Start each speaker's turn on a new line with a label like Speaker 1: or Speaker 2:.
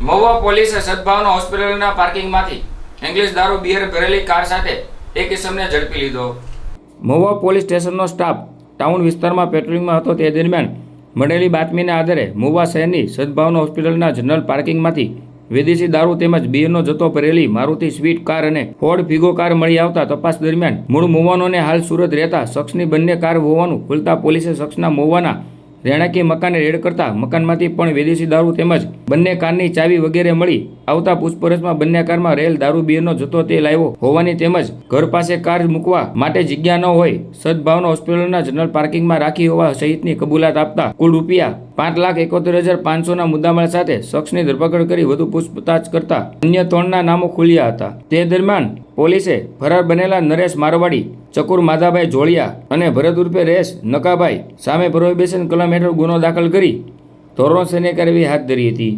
Speaker 1: મહુવા પોલીસે સદભાવના હોસ્પિટલના પાર્કિંગમાંથી ઇંગ્લિશ દારૂ બિયર ભરેલી કાર સાથે એક ઇસમને ઝડપી લીધો। મહુવા પોલીસ સ્ટેશનનો સ્ટાફ ટાઉન વિસ્તારમાં પેટ્રોલિંગમાં હતો તે દરમિયાન મળેલી બાતમીના આધારે મહુવા શહેરની સદભાવના હોસ્પિટલના જનરલ પાર્કિંગમાંથી વિદેશી દારૂ તેમજ બિયરનો જથ્થો ભરેલી મારુતિ સ્વીટ કાર અને ફોર્ડ ફિગો કાર મળી આવતા તપાસ દરમિયાન મૂળ મહુવાનોને હાલ સુરત રહેતા શખ્સની બંને કાર હોવાનું ખુલતા પોલીસે શખ્સના મહુવાના રહેણાંકી મકાને રેડ કરતા મકાનમાંથી પણ વિદેશી દારૂ તેમજ બંને કારની ચાવી વગેરે મળી આવતા પૂછપરછમાં બંને કારમાં રહેલ દારૂ બિયરનો જથ્થો તે લાવ્યો હોવાની તેમજ ઘર પાસે કાર મૂકવા માટે જગ્યા ન હોય સદભાવના હોસ્પિટલના જનરલ પાર્કિંગમાં રાખી હોવા સહિતની કબૂલાત આપતા કુલ રૂપિયા 5,71,500ના મુદ્દામાલ સાથે શખ્સની ધરપકડ કરી વધુ પૂછતાછ કરતા અન્ય 3ના નામો ખુલ્યા હતા। તે દરમિયાન પોલીસે ફરાર બનેલા નરેશ મારવાડી, ચકુર માધાભાઈ જોડિયા અને ભરત ઉર્ફે રેશ નકાભાઈ સામે પ્રોહિબિશન કલમ હેઠળ ગુનો દાખલ કરી ધોરણસરની કાર્યવાહી હાથ ધરી હતી।